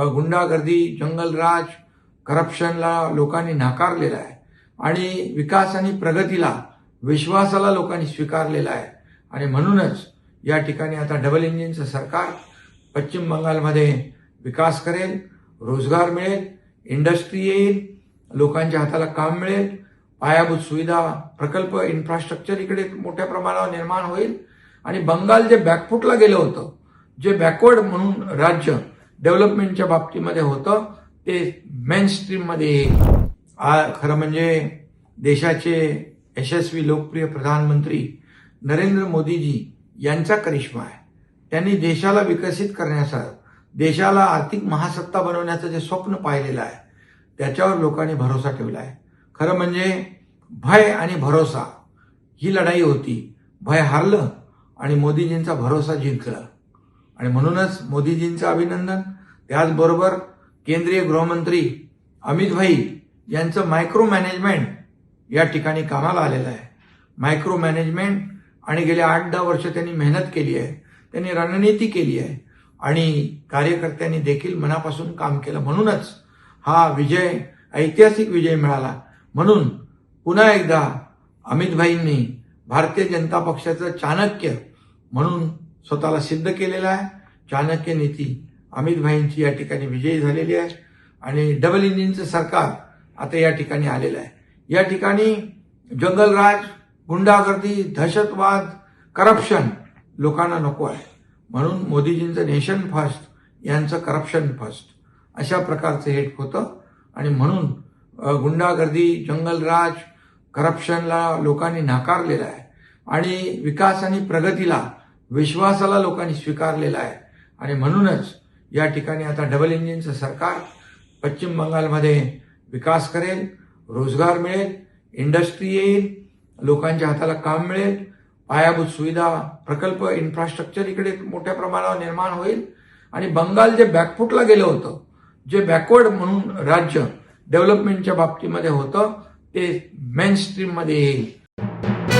गुंडागर्दी, जंगलराज, करप्शनला लोकांनी नाकारलेलं आहे आणि विकास आणि प्रगतीला, विश्वासाला लोकांनी स्वीकारलेलं आहे. आणि म्हणूनच या ठिकाणी आता डबल इंजिनचं सरकार पश्चिम बंगालमध्ये विकास करेल, रोजगार मिळेल, इंडस्ट्री येईल, लोकांच्या हाताला काम मिळेल, पायाभूत सुविधा प्रकल्प, इन्फ्रास्ट्रक्चर इकडे मोठ्या प्रमाणावर निर्माण होईल. आणि बंगाल जे बॅकफुटला गेलं होतं, जे बॅकवर्ड म्हणून राज्य डेव्हलपमेंटच्या बाबतीमध्ये होतं, ते मेन स्ट्रीममध्ये येईल. खरं म्हणजे देशाचे यशस्वी लोकप्रिय प्रधानमंत्री नरेंद्र मोदीजी यांचा करिश्मा आहे. त्यांनी देशाला विकसित करण्याचा, देशाला आर्थिक महासत्ता बनवण्याचं जे स्वप्न पाहिलेलं आहे, त्याच्यावर लोकांनी भरोसा ठेवला आहे. खरं म्हणजे भय आणि भरोसा ही लढाई होती. भय हारलं आणि मोदीजींचा भरोसा जिंकला. आणि म्हणूनच मोदीजींचं अभिनंदन. त्याचबरोबर केंद्रीय गृहमंत्री अमित भाई यांचं मायक्रो मॅनेजमेंट या ठिकाणी कामाला आलेलं आहे. मायक्रो मॅनेजमेंट आणि गेल्या 8-10 वर्ष त्यांनी मेहनत केली आहे, त्यांनी रणनीती केली आहे आणि कार्यकर्त्यांनी देखील मनापासून काम केलं. म्हणूनच हा विजय, ऐतिहासिक विजय मिळाला. म्हणून पुन्हा एकदा अमित भाईंनी भारतीय जनता पक्षाचं चाणक्य म्हणून स्वतःला सिद्ध केलेलं आहे. चाणक्य नीती अमित भाईंची या ठिकाणी विजयी झालेली आहे आणि डबल इंजिनचं सरकार आता या ठिकाणी आलेलं आहे. या ठिकाणी जंगलराज, गुंडागर्दी, दहशतवाद, करप्शन लोकांना नको आहे. म्हणून मोदीजींचं नेशन फर्स्ट, यांचं करप्शन फर्स्ट, अशा प्रकारचं हे होतं. आणि म्हणून गुंडागर्दी, जंगलराज, करप्शनला लोकांनी नाकारलेलं आहे आणि विकास आणि प्रगतीला, विश्वासाला लोकांनी स्वीकारलेलं आहे. आणि म्हणूनच या ठिकाणी आता डबल इंजिनचं सरकार पश्चिम बंगालमध्ये विकास करेल, रोजगार मिळेल, इंडस्ट्री येईल, लोकांच्या हाताला काम मिळेल, पायाभूत सुविधा प्रकल्प, इन्फ्रास्ट्रक्चर इकडे मोठ्या प्रमाणावर निर्माण होईल. आणि बंगाल जे बॅकफुटला गेलं होतं, जे बॅकवर्ड म्हणून राज्य डेव्हलपमेंटच्या बाबतीमध्ये होतं, ते मेन स्ट्रीममध्ये येईल.